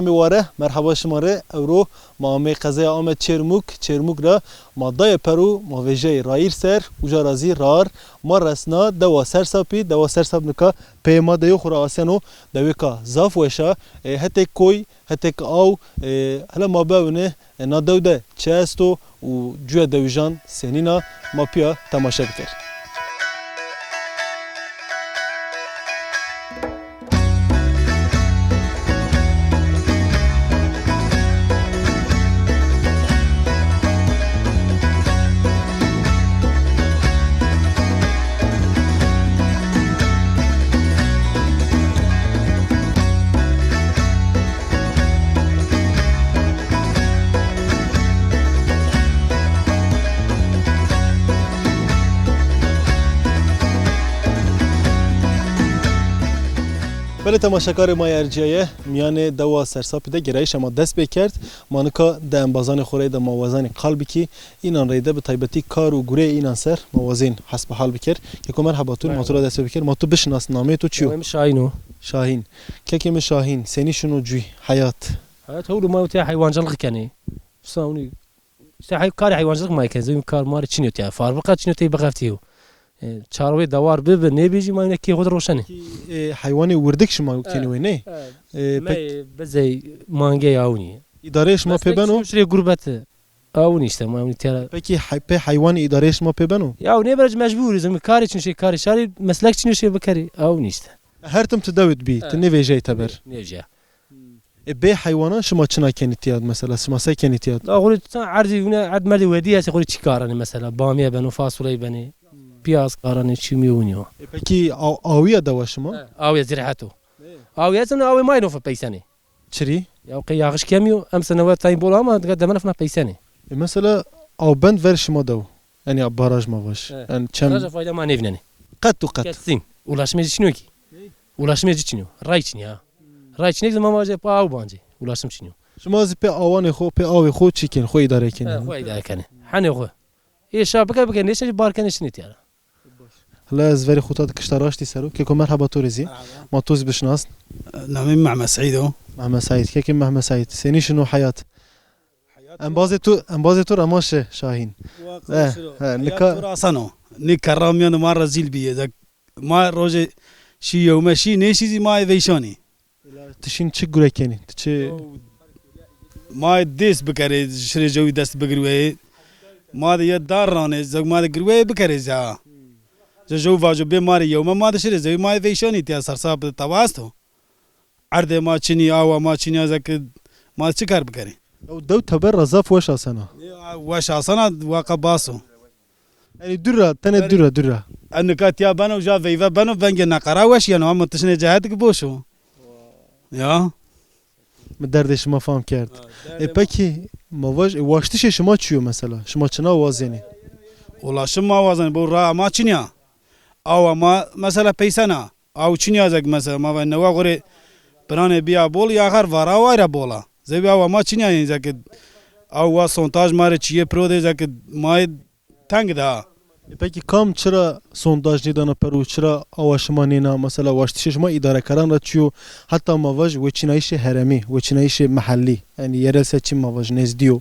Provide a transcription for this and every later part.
میواره مرحبا شماره اورو مامه قضیه آمد چرموک را ماده پرو موجه رایر سر وجا رازی رار ما رسنا دوا سرساب نکا پیما دیو خورا آسانو دویکا زاف وشا هتی کوی هتی او هلا ما باونه نادوده چه استو و جوه دویجان سنینا ما پیا تماشا بکر بله تماشاکار ما ارجیه میان دوا سرساپی ده گرایش ما دست بکرد مانکا ده انبازان خوره ده موازن قلبی کی اینان ریده به طیبتی کار و گوره اینان سر موازین حسب حال بکر که کمر حباتون ماتورا دست بکر ما تو بشناس نامه تو چیو شاهین که کم شاهین سنی شنو جوی حیات هولو ما وتي حيوانجلق كاني صاوني كاري حيوانجلق ما يكن زي كار مار تشنيو تاع فاربقه تشنيو تي بغفتيو چاروي دوار به نبيجي ما ينكي خود روشنه حيواني وردك شما كنوي نه بزي مانجي اوني ادارهش ما پبنو شري غربت اوني işte ما اوني ترى peki حيواني ادارهش ما پبنو يا نبرج مجبور زي كاري تشني كاري شاري مسلك تشني شي بكري اوني işte هرتم تداود بي تنيجي تبر نيجي به حيوانات شما چنا كنتياد مثلا شما سي كنتياد لا قولي عرضي هنا عد مالي وديه قولي تشكارني مثلا باميه بنو فاصولي بني بياز قارني چي ميونيو peki اويا دوا شما اويا زرعته اويا زن اوي ما ينوف بيساني چري يا قي ياغش كاميو ام سنوات تاين بولا ما قدام انا بيساني مثلا او بند ور شما دو يعني باراج ما واش ان كم فايده ما نيفنني قد كاتين ولا شميجي شنو كي ولا شميجي شنو رايتني رايتني زعما ما جا باو بانجي ولا سم شنو شما زي بي اوان خو بي او خو تشيكن خو اداره كن خو اداره كن حني خو اي شابك بك نيش باركن شنيت يعني لا زفري خوتات كشتراش تسرو كيكم مرحبا توريزي ما توز بشناس نعم مع سعيد مع سعيد كيكم مع سعيد سني شنو حياه انبازي تو رماش شاهين نكا راسانو نكا راميان ما رزيل بيه ما روج شي يوم شي نيشي ما فيشاني تشين تشغره كني تشي ما ديس بكري شري جوي دست بگروي ما دي دارانه زغ ما گروي بكري زا جو واجو بيماري يوم ما شري زي ما فيشاني تي سرساب تواستو عرض ما چني او ما چني زك ما چكار بكري دو تبر رزاف وش اسنا وش اسنا واقع باسو يعني درة انك تيا بنو جا فيفا بنو بنج نقرا وش يعني هم تشني جهتك بوشو يا مدردش ما فهم کرد پکی مواج واشتش شما چیو مثلا شما چنا وازنی ولا شما وازن بو را ما چنیا او ما مثلا پیسنا او چنیا زگ مثلا ما نوا غوري برانه بیا بول یا غر وارا وایرا بولا زبیا و ما چنیا زگ او وا سونتاج ماره چیه پرو ده زگ ما تنگ ده پکی کام چرا سونداج ندانه پرو چرا آواشمانینا مثلا واشتش ما اداره کردن را چیو حتی مواج و چینایش هرمی و چینایش محلی یعنی یه رسه چی مواج نزدیو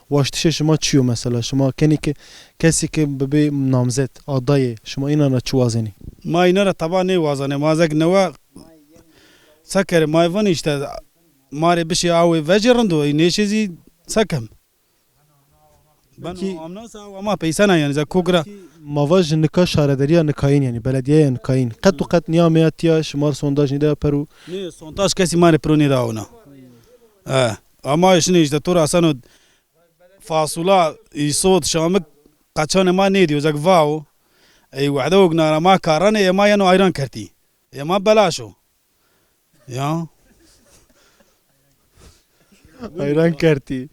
واشتش ما چیو مثلا شما کنی که کسی که به نامزد آدای شما اینا را چی وازنی ما اینا را طبعا نه وازنه ما زگ نوا سکر ما ونیشته ماره بشی او وجرندو اینه چیزی سکم بنو امناس او ما پیسنا يعني زي كوغرا مواج نکاح شهرداری نکاین یعنی بلدیه نکاین قد نیامیتیا شمار سونداج نیده پرو نه سونداج کسی ماره پرو نیده اونا اما شنو işte تو راسانو فاصله صوت شامك قچان ما نیدیو زك واو ای وعدوك نارا ما کارانه ما ینو ایران کرتی ما بلاشو یا ایران کرتی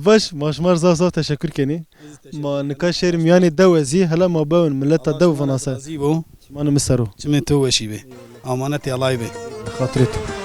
باش ماشمار زاف تشکر کنی ما نکاح شهر میانی دو زی هلا ما باون ملت دو فناسه زیبو ما نمسرو چمه تو وشی به امانتی الله به خاطرت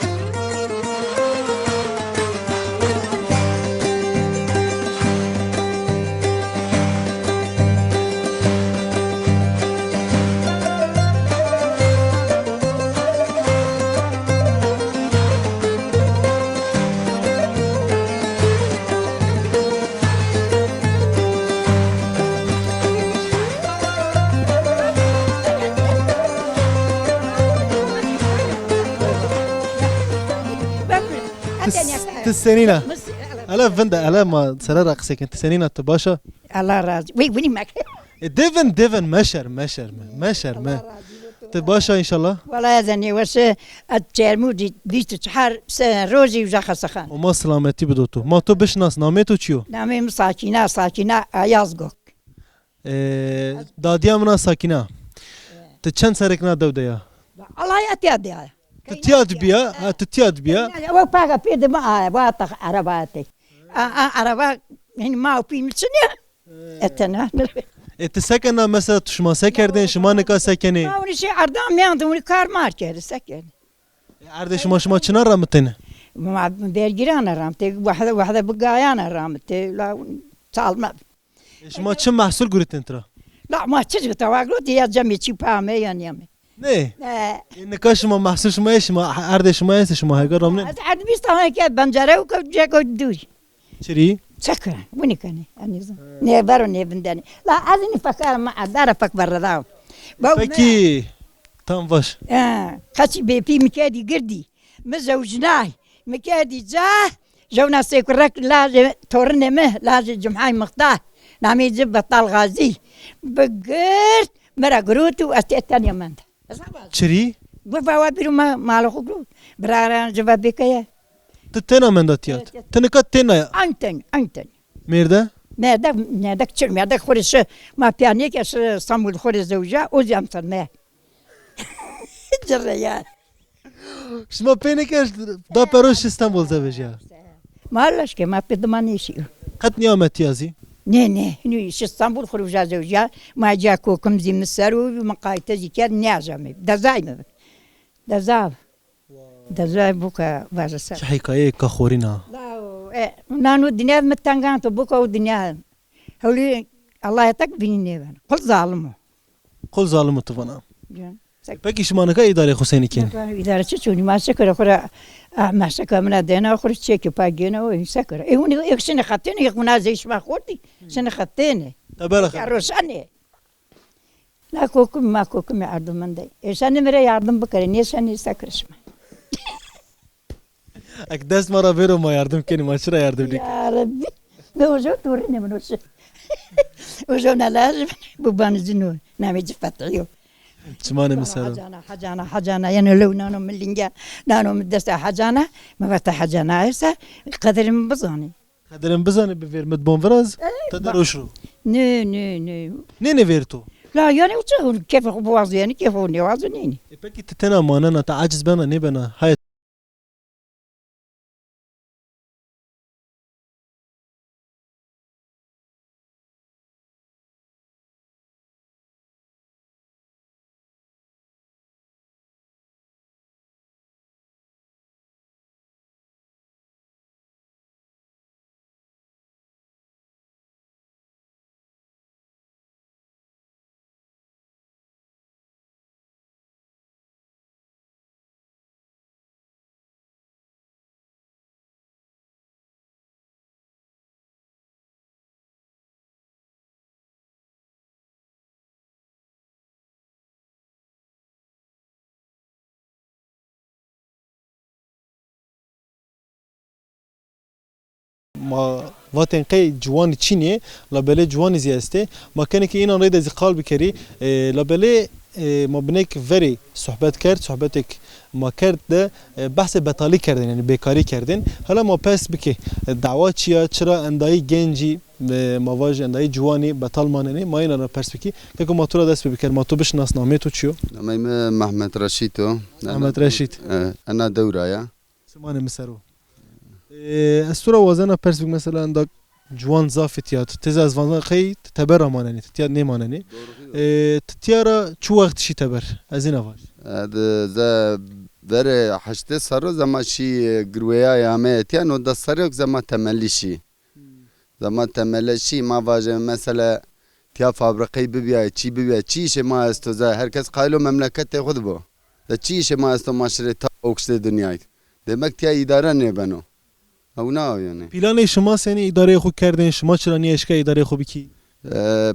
تسنينا الا فندا الا ما سر رقصك انت سنينا تباشا الله راضي وي وني معك ديفن مشر ما تباشا ان شاء الله والله يزني وش الترمو دي تشحر روزي وجاخ سخان وما سلامتي بدوتو ما تو بشناس نامتو چيو نامي مساكينة يازقوك داديا منا ساكنه تچن سركنا دوديا الله يتيادي تتياد بيا وباقا بيد ما واطخ عرباتي عربات يعني ما في مسنيا اتنا تسكن مثلا شما سكردين شما نكا سكني ما ونشي عردام ياندم كار ماركر سكن عرض شما چنا رامتن ما بيرجرانا رامتي واحدة بقايانا رامتي لا تعلم شما چه محصول گريتن ترا لا ما تشجع تواقلو دي جميع شي بامي يعني نه نكا شما محصول شما ايش ما عرض شما ايش شما هاي رامن عاد بيستاهل كي بنجره وكجاكو دوري شري سكر وين كان انيزا نيبرو نيبندني لا اذن فكر ما ادار فك برداو بكي تام باش خاطي بي مكادي قردي مزوجناي مكادي جونا سيكرك لا تورني مه لازم جمعاي مختار نامي جب بطال غازي بقرت مرا قروتو استيتانيا مند شري بابا بيرو ما مالو خبرو برارا جواب بكيا تتنا من داتيات تنكا تنا انتن ميردا نادك تشر نادك خورش ما بيانيك اش صامول خورش زوجة وزيام صنع جريان شما بينكش دا بروش اسطنبول زوجيا مالش كي ما بدمانيشي قد نيامت يازي نه نوش اسطنبول خروج زوجة ما جاكو كم زي مسرو مقايته زي كان نعجمي دزاي بوكا وازا حكاية كخورينا لا نانو الدنيا متنغانتو بوكا والدنيا هولي الله يتك بيني قل ظالمو قل ظالم تفنا بكي شما نكا إدارة حسيني كين إدارة تشوني ما سكر أخرى ما سكر من الدنا أخرى تشيك باجينا ويسكر إيه وني يكسن خطيني يكون زيش ما خورتي سن خطيني تبارك روساني لا كوكم ما كوكم يعرض من دي إنسان مرة يعرض بكرني إنسان يسكر اسمه أكدس مرة بيرو ما يردم كني ما شرا يردم لك يا ربي بوزو توريني منوش وزونا لازم بوبان زنون نامي جفتعيو شمانة مسارو حجانا يعني لو نانو من لينجا نانو مدسة حجانا ما فتح حجانا عيسى قدر من بزاني قدرن بزاني بفير مدبون فراز تدروشرو نو نيني فيرتو لا يعني وش كيف بوازي يعني كيف هو نوازنيني بكي تتنا ماننا تعجز بنا نبنا هاي ما واتن قي جوان تشيني لبلي جوان زياسته ما كان كي انا ريد زي قال بكري لبلي ما بنك فري صحبت کرد صحبتك ما کرد ده بحث بطالی کردن یعنی بیکاری کردن حالا ما پس بکی دعوا چیه چرا اندای گنجی مواج اندای جوانی بطال ماننی ما اینا را پس بکی که ما تو را دست بکر ما تو بشناس نامه تو چیو نامه محمد رشیدو محمد رشید انا دورایا سمان مسرو استورا وزنا پس بک مثلا انداک جوان زافتیات تز از وان خی تبر ماننی تیار نماننی تیارا چو وقت شی تبر از این اول ز بر حشت سر زمان شی گرویا یامه تیانو دا سرک زمان تملیشی زمان تملیشی ما واجه مثلا تیا فابریکی ببیای چی ببیای چیش ما است ز هرکس قایلو مملکت خود بو دا چیش ما است معاشره تا اوکست دنیای demek تیا اداره نه بنو او نه یعنی پیلان شما سنی اداره خوب کردین شما چرا نیشکا اداره خوبی کی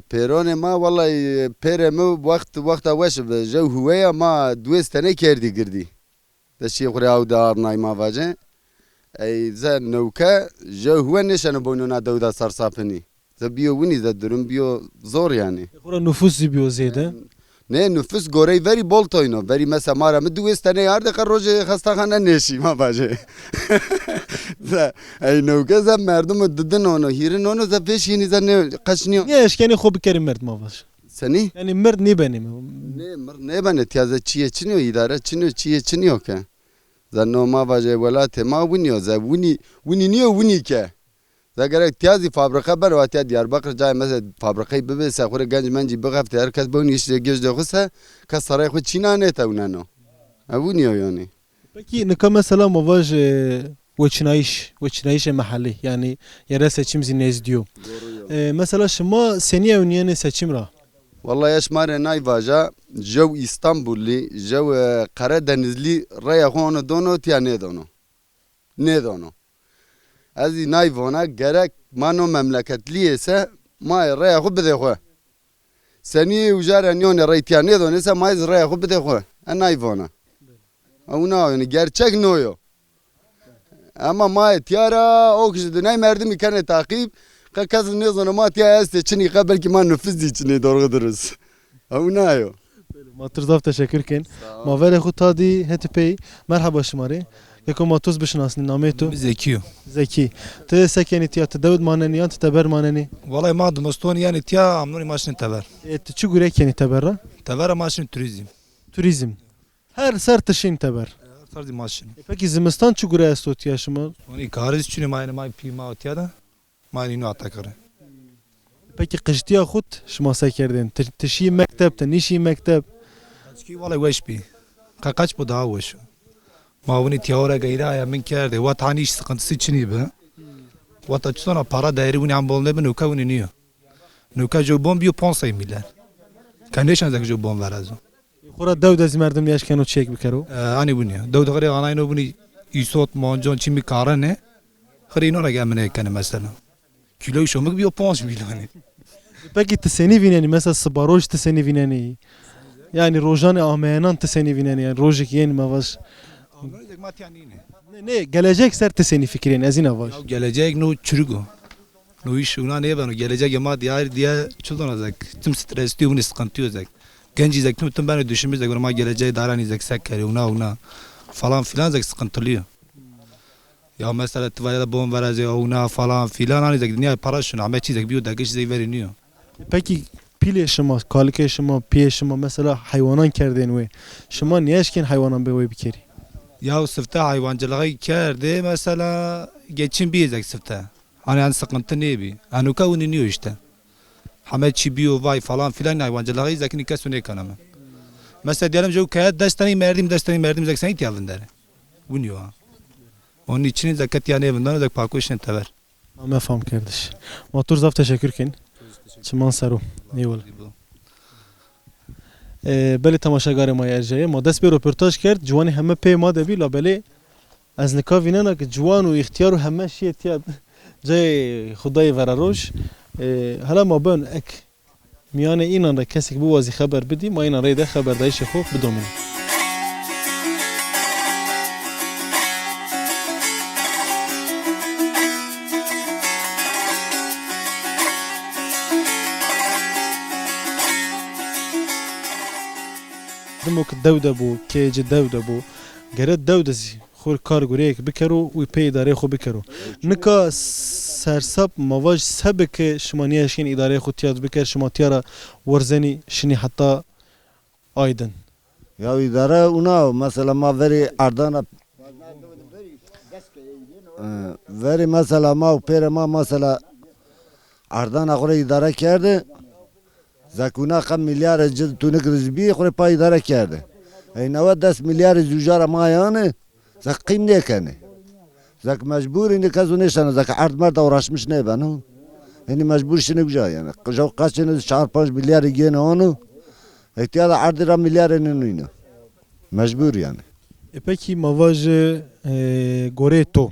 پیران ما والله پیر ما وقت وش جو هویه ما دوست نه کردی گردی دشی خوری او دار نای ما واجه ای ز نوکه جو هو نشانه بونونا دودا سرساپنی ز بیو ونی ز درم بیو زور yani. خورا نفوس بیو زیده نه نفوس گوری وری بولتوینو وری مثلا مارا مدوستنه یارد که روز خستخانه نشی ما باشه ای نوکه ز مردم ددن اونو هیرن اونو ز پیشینی ز نه قشنیو niye eşkeni خوب کریم مرد مواش سنی yani مرد نی بنیم نه مر نه بنه تیازه چیه چنیو اداره چنیو چیه چنیو که زنو ما باشه ولات ما ونیو ز ونی نیو ونی که زگر تیازی فابریکه بر و تیاد دیاربکر جای مثلا فابریکه ببه سخور گنج منجی بگفت هر کس بونیش گیج دخسه کس سرای خود چینا نه تا اونانو ونیو yani. Peki ne kadar mesela mavaş وچنایش محلی yani yere seçim zinez diyor. Mesela şuma seni evniyene seçim ra. Vallahi yaşmare nay vaja jo İstanbulli jo Karadenizli raya hono dono tiya ne dono. Ne dono. Az nay vona gerek mano memleketli ise ma raya xu bide xu. Seni ujara nyon ray tiya ne dono ise ma raya xu bide xu. Nay vona. Ona yani gerçek noyo. Ama ma tiyara o kişi de nay merdim ikane takip kazın ne zaman ma tiya este çini kabel ki ma nüfus içine doğru duruz. Ona yo. Matırzav teşekkürken. Mavere khutadi hetpey. Merhaba şmare. Yeko matuz bişnasni nametu. Zekiyo. Zeki. Te sekeni tiya te Davud maneni yan te teber maneni. Vallahi ma dımastoni yani tiya amnoni maşini tever. Te çu gure keni teberra? Tever maşini turizm. Turizm. Her ser tişin teber. Sardi maşini. Peki zimistan çu gure estot yaşıma? Oni kariz çuni mayne may pima tiya da. Mayne inu atakare. Peki qıştiya xut şma sekerdin. Tişi mektep te nişi mektep. Ki vallahi weş bi. Kaç bu daha weş. Ma oni tiyara gayra ya min kerde. Vatani iş sıkıntısı çini be. Vata çuna para değeri uni am bolne be nuka uni niyo. Nuka jo bom biyo 500 milyar. Kandeşan zak jo bom verazo. Xora Davud az merdim yaşkenu çek bikero. Ani buniya. Davud gari anayno buni isot monjon çimi karane. Xrino ra gamne kane mesela. Kilo şomuk biyo 5 milyar. Peki te seni vineni mesela Sbaroj te seni vineni. Yani rojan ameyanan te seni vineni yani rojik yeni mavaş. Ne gelecek ser te seni fikrin ezin avaş. Gelecek no çürügo. No iş ona ne bana gelecek ama diğer çıldan azak. Tüm stres diyor bunu sıkıntı olacak. Genç izek tüm ben düşünmüş ama geleceği daran izek sekkeri ona falan filan zek sıkıntılıyor. Ya mesela tıvayla bom verecek ona falan filan hani zek dünya para şunu ama çizek bir de geç zek veriniyor. Peki pil şıma, kalike şıma, piye şıma mesela hayvanan kerdin ve şıma niye eşkin hayvanan be ve bikeri? Ya sıfta hayvancılığı kerdi mesela geçin bir zek sıfta. Hani sıkıntı ne bi? Anuka uniniyor işte. Hamet çibiyo vay falan filan hayvancılığı zekini kesune kanama. Mesela diyelim ki kayıt destani merdim zek sen ihtiyacın der. Buniyor. Onun için zekat yani evinden zek parkoşun tever. Ama fam kardeş. Motor zaf teşekkürken. Çiman saru. Eyvallah. Beli tamaşagar ma yerjeye ma dest bir röportaj kerd civani heme pey ma debi la beli az nika vinana ki civan u ihtiyar u heme şiye tiyad cay khudayı veraroj hala ma ben ek miyane inan da kesik bu vazi haber bidi ma inan reyde haber da işe xo bidomin. دموك الدودة بو كيج الدودة بو جرد دودة زي خور كار غوريك بكرو ويبي إدارة خو بكرو نكا سرسب مواج سبك شمانية شين إدارة خو تياد بكر شما تيارا ورزني شني حتى أيضا Ya idare ona mesela ma veri ardana veri mesela ma pere ma mesela ardana kore idare kerdi zakuna kam milyar cid tunik rizbi kore pa idare kerdi ey nava 10 milyar zujara ma yani zak qim ne kane zak mecbur indi kazunişan zak ard mer da uğraşmış ne ben yani mecbur şunu güzel yani jav kaçını 4-5 milyar gene onu ihtiyada ardira milyarının oyunu mecbur yani. peki مواج غوريتو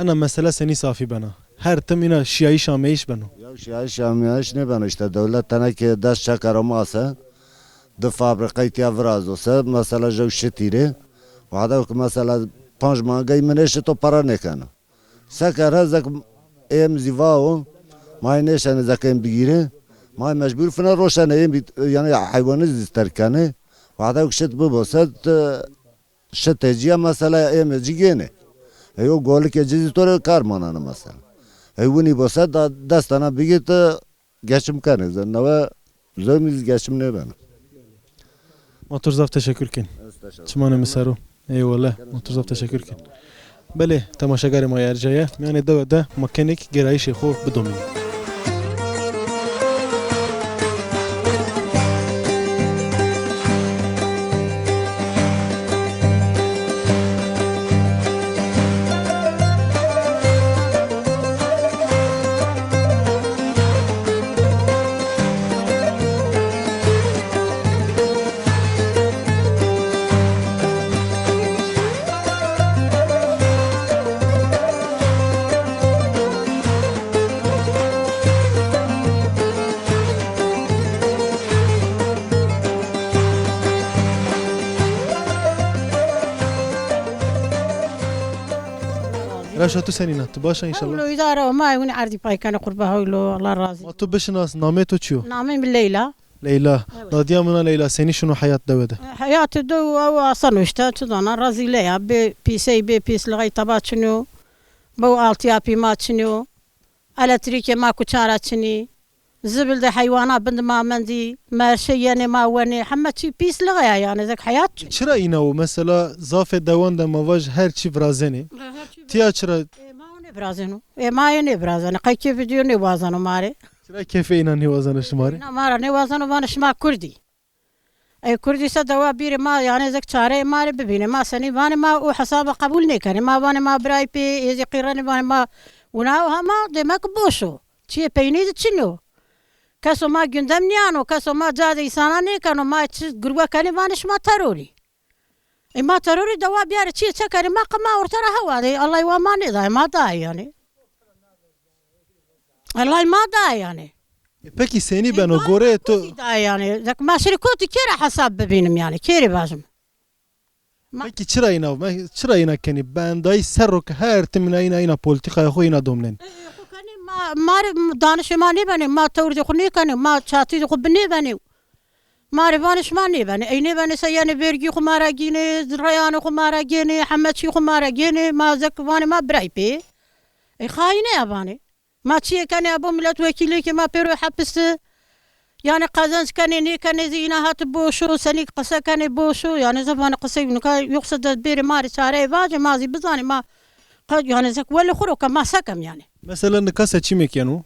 أنا مثلا سني صافي بنا her temina şiayı şameyiş beno. Ya şiayış ne beno işte devlet tane ki dest çakar olmazsa de fabrikayı tiyavraz olsa mesela jav şetire vada ki mesela 5 مانگای منش تو پارا نکنه سکر هزک ام زیواو ما نشانه زکیم بگیره ما مجبور فنا روشن ایم یعنی حیوانات زیستر کنه وعده کشت بباسد شتجیا مثلا ام جیگنه ایو گوله که جزی طور کار مانانه مثلا ایونی باسد دستانا بگیت geçim kanı zanava zomil geçim ne ben. Motorzaf teşekkür kin. Çmane misaru. Eyvallah. Motorzaf teşekkür kin. بله تماشاگر ما ارجایه میان دو ده مکانیک گرایش خو بدومین راشا تو سنینات باشه ان شاء الله. لو إدارة ما يوني عردي باي كان قربها له الله راضي. ما تو بشناس نامه تو چیو؟ نامين بالليلة. لیلا. دادیا منا لیلا سنی شنو حیات دوده؟ حياة دو أو أصلا وشتا تدانا رازي ليها بي بيس لغاية تبات شنو بو آلتيا بي ما شنو ألتريكي ما كوشارة شني زبل ده حيوانات بند ما مندي ما شيء ما وني حمد شي بيس لغاية يعني ذاك حياة. چرا اینو مثلا ضاف دوان ده مواج هر چی برازنی؟ تیا چرا؟ ما نبرازنو ما نبرازنو قاي كيف فيديو نوازنو ماري. چرا کیف اینا نیوازن شماره؟ نه مارا نوازنو وانش ما كردي. أي كردي صدوا بير ما يعني ذاك شارع ماري ببينه ما سني وان ما وحساب قبول نكني ما وان ما براي بي يزي قيراني وان ما وناو هما دمك بوشو. شيء بيني تشنو. کسو ما گندم نیانو کسو ما جاده ایسانا نیکنو ما چیز گروه کنی وانش ما تروری ما تروری دوا بیاره چیه چه کنی ما قما ورتره هوا دی الله یوا ما نیده ما دای یعنی الله ما دای یعنی پکی سنی بنو گوره تو دای یعنی ذاك ما شركوتي كيرا حساب ببینم یعنی کیری بازم پکی چرا اینا کنی بندای سر رو که هر تمنا اینا پولیتیکای خو اینا دومنن ما دانش ما نبني ما تورد خني كان ما شاتي خو بني بني ما رفانش ما نبني اي نبني سياني بيرجي خو ما راجيني ريان خو ما راجيني حمد شي خو ما راجيني ما زك واني ما براي بي اي خاينه اباني ما تشي كان ابو ملت وكيلي كما بيرو حبس يعني قازنس كان ني كان زينا هات بوشو سنيك قسا كان بوشو يعني زمان قسي يقصد بيري ماري ساري باجي مازي بزاني ما قد يعني زك ولا خروك ما سكم يعني مثلا نکا سچیم میکنو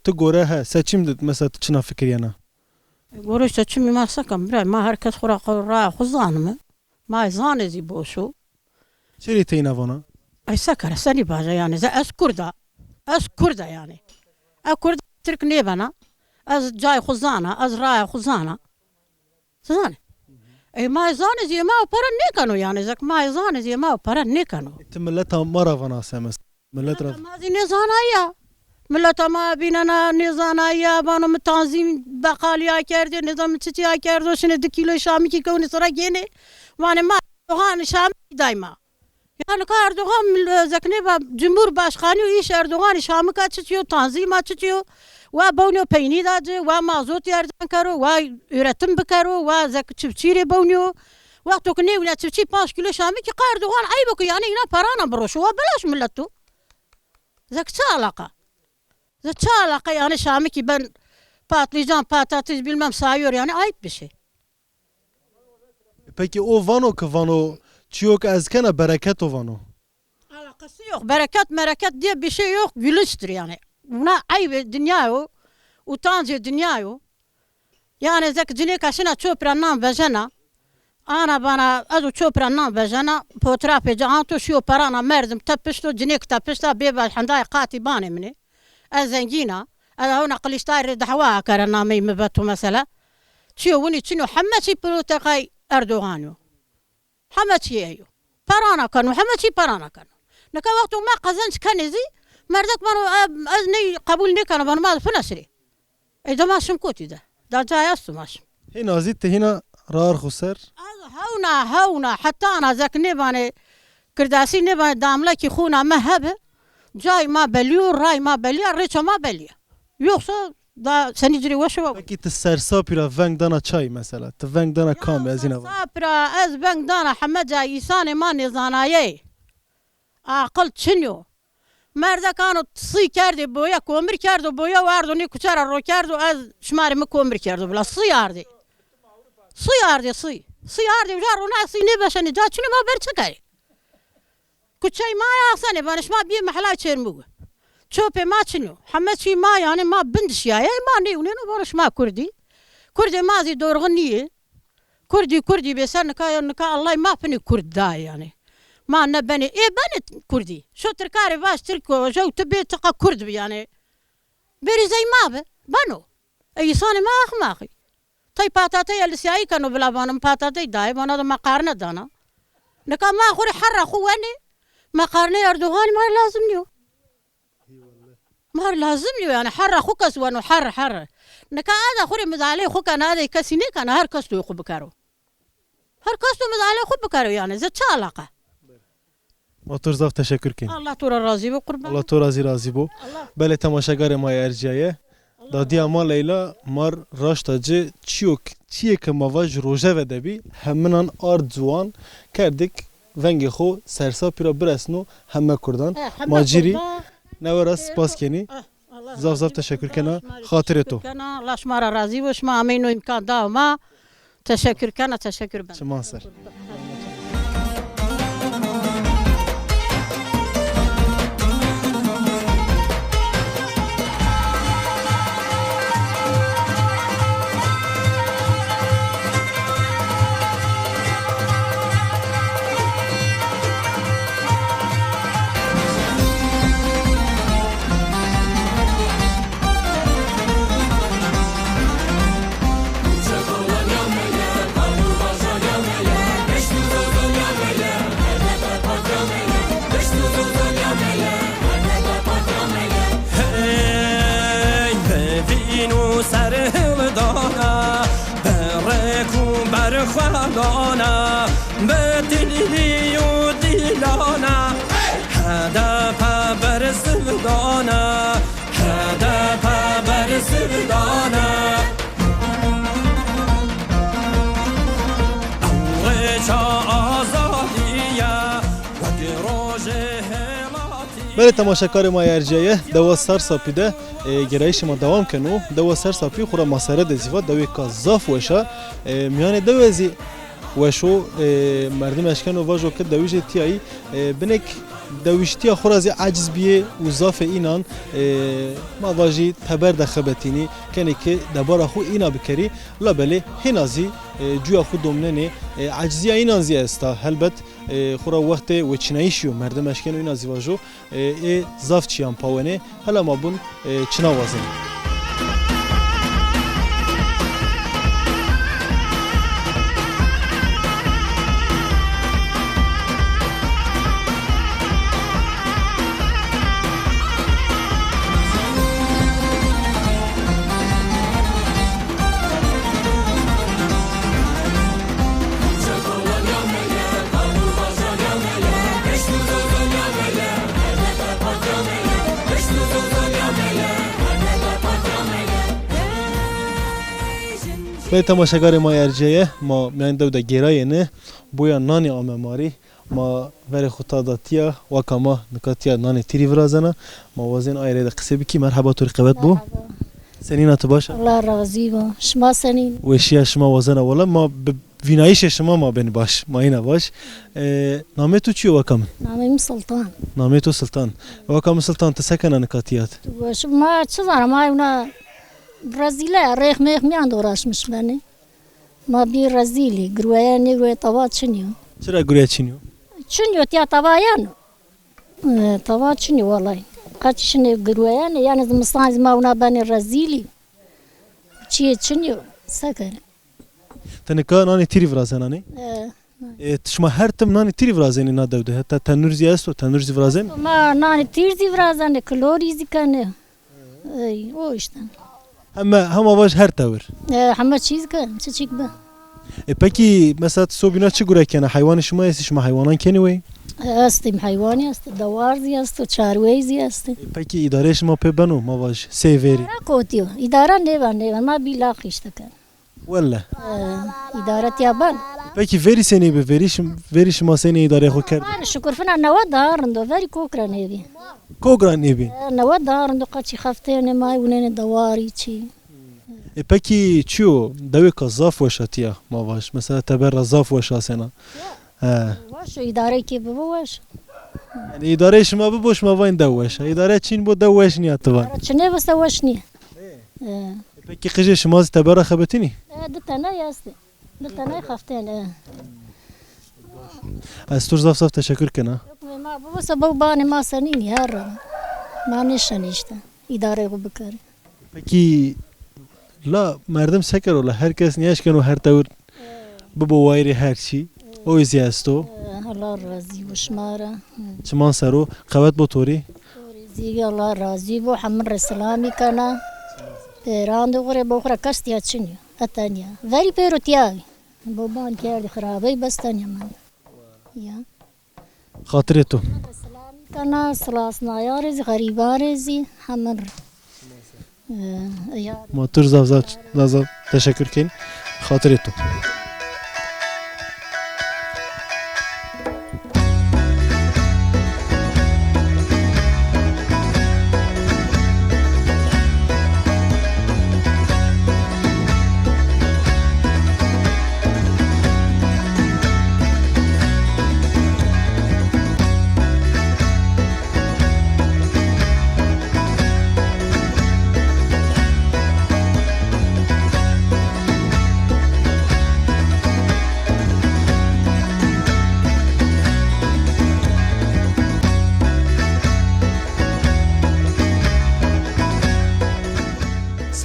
تو گوره ها سچیم داد مثلا تو چنا فکری انا گوره سچیم ما سکم برای ما هر کس خورا را خزانم ما زانه زی بوشو چری تینا وانا ای سکر سنی باجه یعنی ز از کرده یعنی کرد ترک نیبنا از جای خزانه از رای خزانه زانه ای ما زانه زی ما پرن نکنو یعنی زک ما زانه زی ما پرن نکنو تملتا مرا وانا سمس ملت رف مازی نزانایا ملت ما بیننا نزانایا بانو متنظیم بقالیا کرده نظام چتیا کرده شنه 2 کیلو شامی کی کونی سرا گینه وانه ما دوغان شام دایما yani Erdoğan zekne Cumhur Başkanı iş Erdoğan şamı kaçıyor tanzim açıyor ve bunu peynir dağıtı ve mazot yerden karo ve üretim bikaro ve zek çiftçiyle bunu وقت كني ولا تشي 5 كيلو شامي كي Erdoğan عيبك يعني هنا برانا بروش وبلاش ملته ذاك علاقة يعني شامي كي بن patlıcan patates bilmem sayıyor yani ayıp bir şey. Peki o vano ki vano çok azkana bereket o vano. Alakası yok. Bereket diye bir şey yok. Gülüştür yani. Buna ayıp dünya o. Utancı dünya o. Yani zek cine kaşına çöprandan vejena. Ana bana azu çöprandan vejena. Fotoğrafı can to şu parana merdim tepişto cine tepişta beba handai qatibane mini. الزنجينا هذا هنا قليشتاير دحواها كان نامي مباتو مثلا شو وني شنو حمتي بروتقاي أردوغانو حمتي أيو برانا كانوا نكا وقت ما قزنش كان زي مردك منو أزني قبول نكنا بنو ما فنسري إذا ما شمكوتي ده جاي أستو ماش هنا زدت هنا رار خسر هذا هونا حتى أنا ذاك نباني كرداسي نباني داملكي خونا مهبه جاي ما بليو راي ما بليا ريتشا ما بليا يوصل دا سنجري وشو Peki te sersapira veng dana çay mesela. Te veng dana kam ezine var. سابرا از بنك دانا حمجا إيساني ما نزانايي عقل چنيو مردا كانوا تصي كاردي بويا كومر كاردو بويا واردو ني كچارا رو كاردو از شماري ما كومر كاردو بلا صي ياردي صي وجارو ناسي نبشني جا چني ما برچكاي كچاي ما ياسني بانش ما بي محلا چرمو چوبي ما چنيو حمچي ما يعني ما بندش يا ما نيو نينو بارش ما كردي ما زي دورغنيه كردي بسر نكا الله ما فني كرد دا يعني ما نبني بنت كردي شو تركاري باش تركو جو تبي تقى كرد يعني بيري زي ما بنو اي صاني ما اخماخي طيب باتاتي اللي كانوا بلا بانم باتاتي داي بانا ما قارنه دانا نكا ما خوري حر اخواني ما قارني اردوغان ما لازمني يعني حر اخوك اسوانو حر نكا هذا خوري مزالي خوك انا هذا كسيني كان هر كستو يخو بكارو هر كستو مزالي خو بكارو يعني زت علاقه Motor zav teşekkür ki. الله تورا راضي بو قربان Allah to razı bu. Bele temaşagar ma erciye. Dadiya ma Leyla mar raştacı çiyek mavaj roje ve debi heminan ardzuan kerdik vengi xo sersapira bresnu hemme kurdan maciri neveras spaskeni zav teşekkür kena hatireto. كان الله شمارا راضي وش ما امينو امكان دا ما تشكر بنا Çman ser. خوانا به دلی و دیلانا هدف برسدانا هدف برسدانا اوچا آزادیه و گروژ هلاتی Bele temaşakarı ma erciye deva sersapide gerayişi ma devam kenu deva sersapi xura masare deziva devi ka zaf weşa miyane devezi weşo merdim eşkeno vajo ke devije tiyayı binek deviştiya xurazi aciz biye u zaf inan ma vaji teber de xebetini keneke debara xu ina bikeri la bele hinazi cuya xu domnene aciziya inan ziya esta helbet خورا وقت و چنایشیو مردم اشکن و این از واجو زاف چیان پاونه حالا ما بون چنا وازن به تماشاگر ما ارجعه ما میانده ده گرای نه بویا نانی آمماری ما وری خطا داتیا و کما نکاتیا نانی تیری ورازنا ما وزن آیره ده قصه بکی مرحبا تو رقابت بو سنین ات باشه الله راضی با شما سنین وشیا شما وزن ولا ما وینایش شما ما بین باش ما اینا باش نامه تو چی و کم نامم سلطان نامه تو سلطان و کم سلطان تسکن نکاتیات ما چه دارم ما اونا برازیل ريخ ميخ ميان دوراش مش بني ما بي برازيلي غروياني غروي طوا چنيو چرا غروي چنيو تيا طوايان طوا چنيو والله قاتشني غروياني يعني زمستان ما ونا بني برازيلي چي چنيو سكر تنكا ناني تيري فرازناني تشما هر تم ناني تيري فرازني نادوده حتى تنورزي است تنورزي فرازن ما ناني تيرزي فرازن كلوريزي كان اي او işte هم باش هر تور همه چیز کن چه چیک با پکی مثلا صوبینا چه گوره کنه حیوان شما هستی شما حیوانان کنی وی هستیم حیوانی است دوارزی است و چارویزی است پکی اداره شما په بنو ما واش سیوری کوتیو اداره نه ما بیلا خشته کن ولا اداره تیابان پکی وری سنی به وری شما سنی اداره خو کرد شکر فنا نوا دارندو وری کوکرا نیبی کوگران نیبی نوا دارندو قچی خفته نه مای ونن دواری چی پکی چیو دوی کذاف وشاتیا ما واش مثلا تبر زاف وشاسنا واش اداره کی بواش یعنی اداره شما ببوش ما وین دوش اداره چین بو دوش نیات تو چنه بس واشنی پکی قجه شما تبر خبتنی دتنا یاست دتنا خفتن از تو زاف تشکر کنه ما بابا سبب بان ما سنین یار ما نشانیشته اداره رو بکر پکی لا مردم سکر ولا هر کس نیاش کنو هر طور ببو وایری هر چی او زیاستو الله راضی و شماره چمان سرو قوت بطوری زیگی الله راضی و حمر اسلامی کنه پیران دوغره بخوره کستیا چنیو اتانیا وری پیرو تیاوی بابان کردی خرابی بستانیا من یا خاطر تو اسلامی کنه سلاس نایارزی غریبارزی حمر ما تر زاف تشکر کن خاطر تو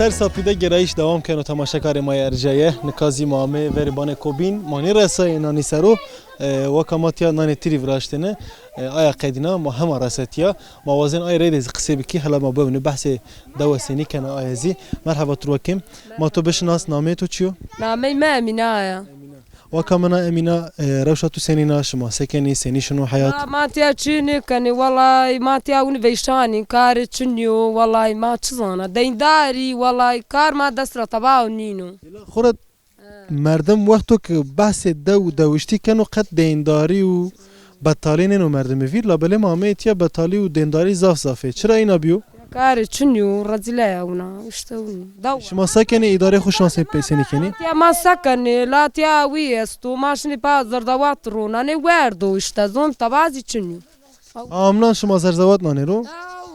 سر ساپیده گرایش دوام کن و تماشاکار ما ارجایه نکازی مامه وربان کوبین مانی رسای نانی سرو وکاماتیا نانی تری وراشتنه آیا قیدینا ما همه راساتیا موازن آیا رید از قصه بکی حالا ما ببینیم بحث دو سنی کنه آیا زی مرحبا تروکم ما تو بشناس نامه تو چیو؟ نامه ما امینه وكمنا أمينة روشة سنينا شما سكني سني شنو حياة ما تيجيني كني والله ما تيجوني بيشاني كار تشنيو والله ما تزانا دين داري والله كار ما دسرة تباو نينو خورد مردم وقتو که بحث دوشتی کنو قد دینداری و بطالی نینو مردم ویر لابله مامه تیا بطالی و دینداری زافه چرا اینا بیو؟ كار تشنيو رزيلة ونا اشتوني دو شما سکنی اداره خوشناس پیسنی کنی؟ تيا ما سكني لا تيا ويستو ماشني بازر دوات رونا ني وردو اشتزون تبازي تشنيو آمنان شما زرزوات نانی رو؟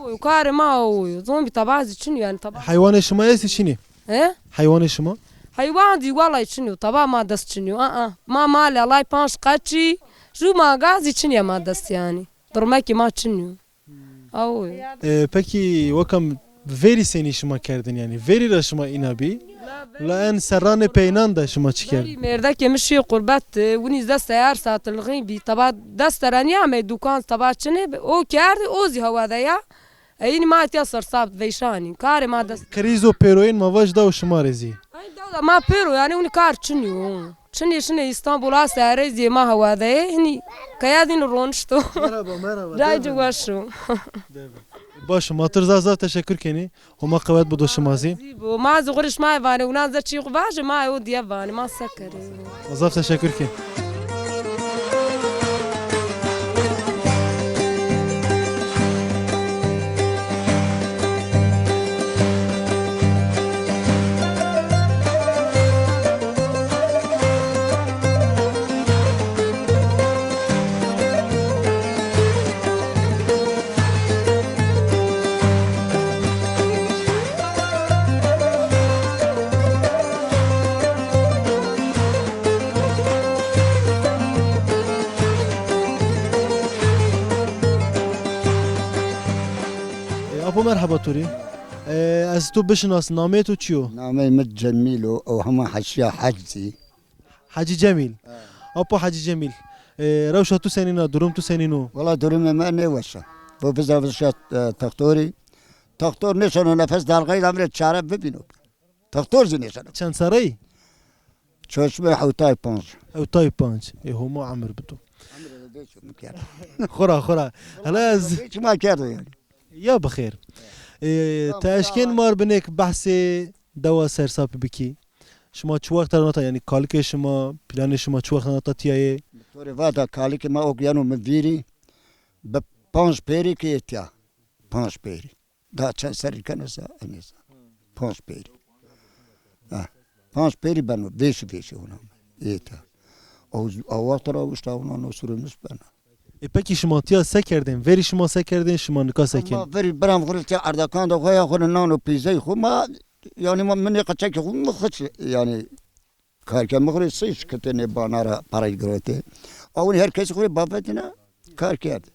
اوه كار ما اوه زومبي تبازي تشنيو يعني تبا حیوان شما ایستی چینی؟ ايه حیوان شما؟ حيوان دي والله تشنيو تبا ما دست تشنيو ما مالي الله يبانش قاتشي شو ما غازي تشنيو ما دست يعني درمكي ما تشنيو اوه پکی وکم وری سنی شما کردن یعنی وری را شما اینا بی لان سران پینان ده شما چی کرد؟ مرده که مشی قربت ونی دست هر ساعت الغیبی تبا دست رانی همه دکان تبا چنه او کرد اوزی هوا دیا این ما تیاسر ثابت ویشانی کار ما دست کریزو پیروین مواج ده و شما رزی ما پیرو یعنی اون کار چنیو شنو اسطنبول هست عرضی ما هوا ده هنی کیادین رونشتو مرحبا رایج واشو باشه ما تر تشکر کنی و ما قوت بدو شمازی ما از غرش ما وانه اونان زچی قواج ما او دی وانه ما سکری زاف تشکر کنی مرحبا توری از تو بشناس نامه تو چیو؟ نامه مت جميل او هم حشيا حجزي حجي جميل ابو حجي جميل روشة تو سنينو دروم تو سنينو والله دروم ما نوشة بو بزاف تختوري تختور نشانو نفس در غیر امر چاره ببینو تختور زی نشانو چند سرایی؟ چشمه حوتای 5 او تای 5 هما عمر بدو خورا هلا از هیچ ما کرده یعنی یا بخیر تاشکین مار بنک بحث دوا سرساب بکی شما چه وقت ناتا یعنی کالک شما پلان شما چه وقت ناتا تیایه طوری وادا کالی که ما اوگیانو مدیری به 5 پیری که اتیا 5 پیری دا چند سری کنسا انیسا 5 پیری 5 پیری بنو دیش اونم ایتا او وقت را وشتا اونا نصورمش بنا پکی شما تیا سه کردین وری شما سه کردین شما نکا سکن ما وری برام خورد تیا اردکان دا خویا خور نانو پیزای خو ما یعنی ما منی قچک خو مخش یعنی کار که مخوری سیش کتنی بانارا پرای گروته اون هر کسی خوری بافتنا کار کرد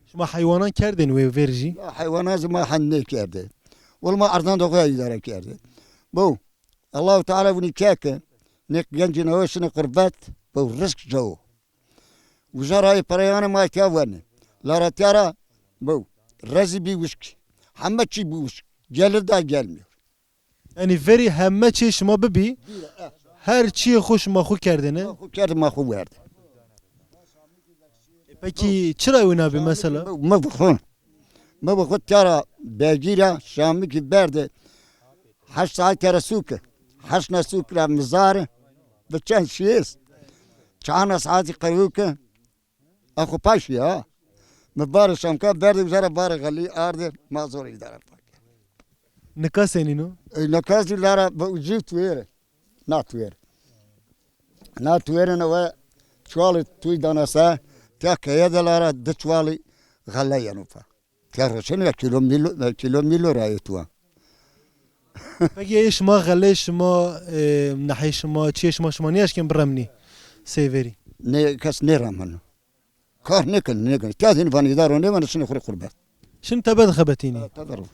شما حیوانان کردین و ورجی حیوانات ما حنه کرده ولی ما اردان دا خویا اداره کرده بو الله تعالی ونی کاکه نک گنج نوش قربت بو رزق جو وزارای پریان ما کیوانه لارتیارا بو رزی بیوشک همه چی بیوشک گل دا gelmiyor. یعنی وری همه چی شما ببی هر چی خوش ما خو کردنه خو کرد ما خو ورد پکی چرا اونا بی مثلا ما بخون تیارا بگیره شامی که برده 8 ساعت تیارا سوکه 8 نسوک را مزاره به چند شیست چند ساعتی قیوکه اخو پاشی ها مبار شامکا برده وزاره بار غلی آرده ما زوری داره نکاس اینو نکاسی لاره با وجود تویره نه تویره نوه چوالی توی دانسته تیا که دلاره ده چوالی غله ینوفا تیا روشن یا کیلو میلو رای تو پکی شما غله شما نحی شما چی شما نیاش کن برمنی سیوری نه کس نیرم هنو کار نکن تیا دین فانی دارو نه من شنو خوری قربت شن تبد خبتینی تدرو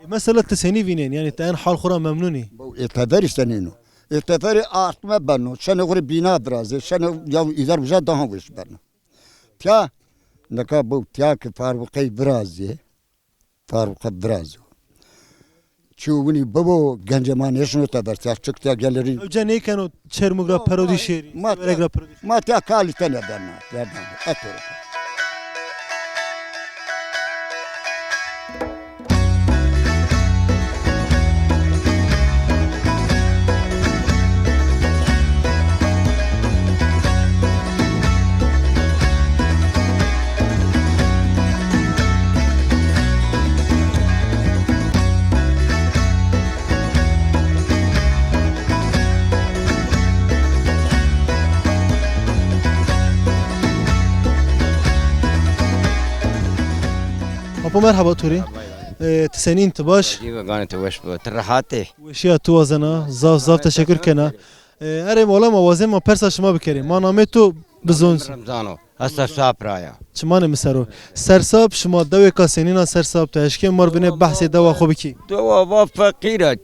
مثلا تسني فينين يعني تان حال خورا ممنوني التفاري استنينو التفاري ما بنو شنو غير بينا برازي شنو يوم اذا وجا دهون وش بنو تيا نكا بو تيا كفاروقي برازي فاروق برازو چوبني بابو گنجمان يشنو تبر تيا چكتيا گالري جاني كانوا چرموغرا پرودي شيري ما تيا كالي تنه بنا يردان اتور أبو مرحبا توري تسنين تباش قانت وش ترحاتي وشيا توازنا زاف تشكر كنا أري مولا موازن ما برسا شما بكري ما نامتو بزون رمضانو هسه صاب رايا چمان مسرو سرساب شما دوی کاسنینا سرساب تشکیل مار بینه بحث دوا خوب کی دوا با فقیره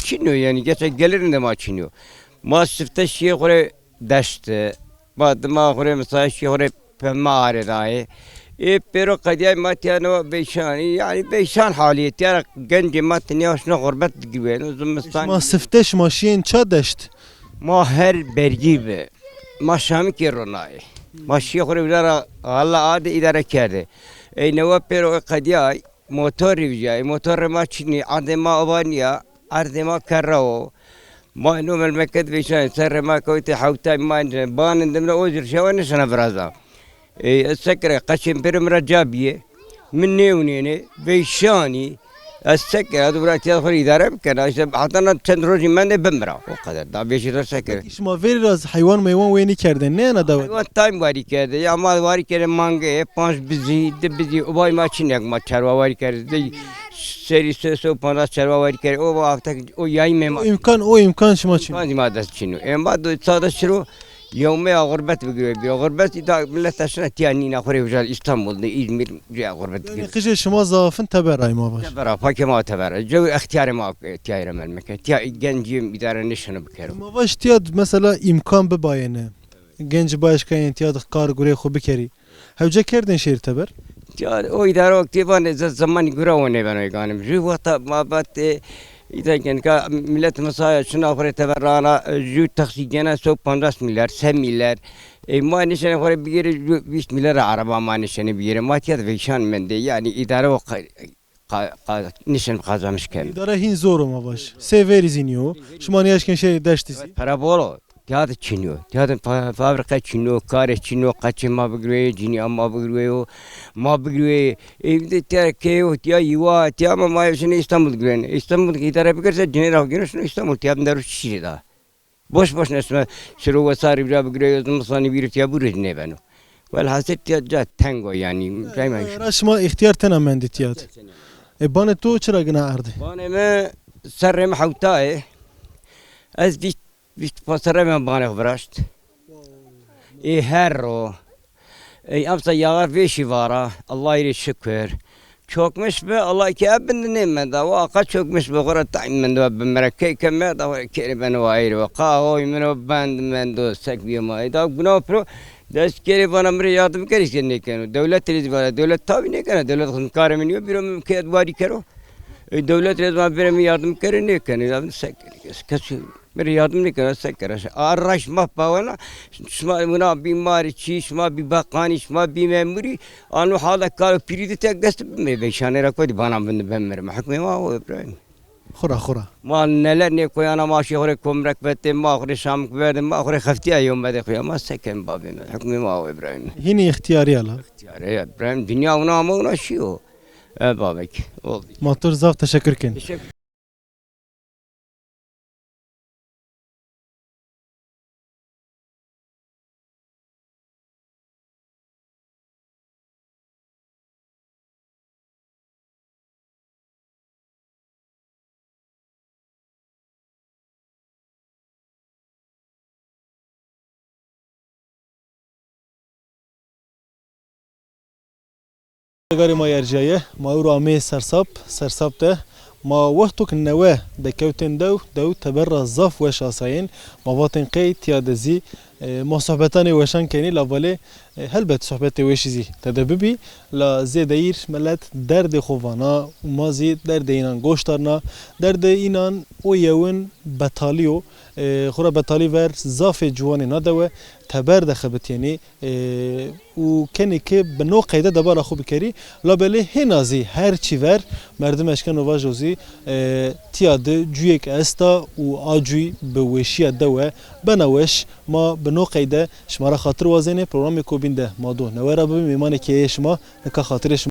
چینو یعنی گه گلیرنده ما چینو ما سفته شی خوره دشت بعد ما خوره مثلا شی خوره پماره دای pero قديم ما تيانو بيشاني يعني بيشان حالي تيار جنج ما تنياش نغربت جوين زمستان ما سفتش ماشين چادشت ما هر برجيب ما شامي كيروناي ما شي خوري ولا الله عاد اداره كده اي نو pero قدياي موتور ريجاي موتور ما تشني عاد ما ابانيا عاد ما كراو ما انه المكد بيشان سر ما كويت حوتاي ما بان دمنا اوزر شوان سنه برازا السكر قشن برمرة جابية من نيونيني بيشاني السكر هذا برات يدخل إدارة بكنا حطنا تندروجي من بمرة وقدر دا بيشير السكر. إيش ما فير راز حيوان ميوان ويني كردن نه أنا داود. حيوان تايم واري كده يا ما واري كده مانجة 5 بزي 10 بزي وباي ما تشينك ما تشروا واري كده سری 350 چروا وارد کرد او وقتا او یای مم امکان شما چی؟ ما ما دست چینو ام بعد ساده شروع یومه غربت بگیره بیا غربت تا ملت اشنا تیانی نخوره وجال استانبول نه ازمیر جا غربت بگیره قیش شما ضافن تبرای ما باش تبرا پاک ما تبرا جو اختیار ما تیار من مکه تیا گنجیم اداره نشونه بکرم ما باش تیاد مثلا امکان بباینه گنج باش که انتیاد کار گوره خوب بکری هوجه کردن شیر تبر تیا او اداره وقتی وان زمان گوره ونه بنای گانم جو وقتا ما بعد إذا كان ملت مصايا شنو أخرى تبرانا جو تخسيجنا سو 50 مليار 7 مليار ما نشان أخرى بيجي 20 مليار عربة ما نشان بيجي ما تيار فيشان من دي يعني إدارة نشان قازم مشكلة إدارة هين زورو ما باش سيفير زينيو شمانياش كان شيء داشتي برابولو تهذا تشينو تهذا فابريكا تشينو كار تشينو قاتش ما بقروي جيني ما بقروي ما بقروي إذا تيار كيو تيار يوا تيار ما يشين إسطنبول قرين إسطنبول إدارة بقرص جنرال قرين شنو إسطنبول تيار ندرو شيء ده boş نسمع شروع وصار بيرا بقروي مصاني بيرو تيار بورج نبانو والحاسة تيار جات تانغو يعني راش ما اختيار تنا من دي تيار بانه تو چرا گنا ارده بانه ما سر محوتاه از بیشت پسره من بانه برشت ای هر رو ای امسا یاغر ویشی وارا الله یری شکر çokmuş be Allah ki abin ne men da vaqa çokmuş be qora taim men da bimreke kemer da kere ben vair ve qahoy men band men do sekbiye ma da buna pro ders kere bana mre yardım kerişken ne kenu devlet rezvara devlet tabi ne kenu devlet hınkar meniyor bir mümkün vari kero devlet rezvara bir yardım kere ne kenu da seker kes मेरे याद में नहीं करना सही करा आराश माँ पावना शमा मुना बीमारी ची शमा बीबाकानी शमा बीमेमोरी आनो हाल काल पीरित तक दस्त में बेशाने रखो दीवाना बंद बमेर महकमे माँ वो इब्राहिम خورا ما نلر نه کوی آنا ماشی خوره کمرک بده ما خوره شام بده ما خوره خفتی ایام بده خوی ما سکن بابی من حکمی ما و ابراهیم هینی اختیاری الا اختیاری ابراهیم دنیا اونا ما اونا شیو بابک ماتور زاف تشکر کن گاری ما یرجایه ما او رامی سرساب ده ما وقتو که نوه دکوتن دو تبرر زاف و شاساین ما واتن قی تیادزی ما صحبتان وشان کنی لاواله هلبت صحبت وشیزی تدببی لا زیدایر ملت درد خوانا و مازی درد اینان گوشتارنا درد اینان او یون بطالیو خورا بطالی ور زاف جوانی ندوه تبر دخبت یعنی و کنی که به نوع قیده دبار خوب کری لابله هنازی هر چی ور مردم اشکن و واجوزی تیاد جویک استا و آجوی به وشی دوه بنوش ما به نوع قیده شماره خاطر وازنه پروگرام کوبینده ما دو نوارا ببین میمانه که شما نکا خاطرش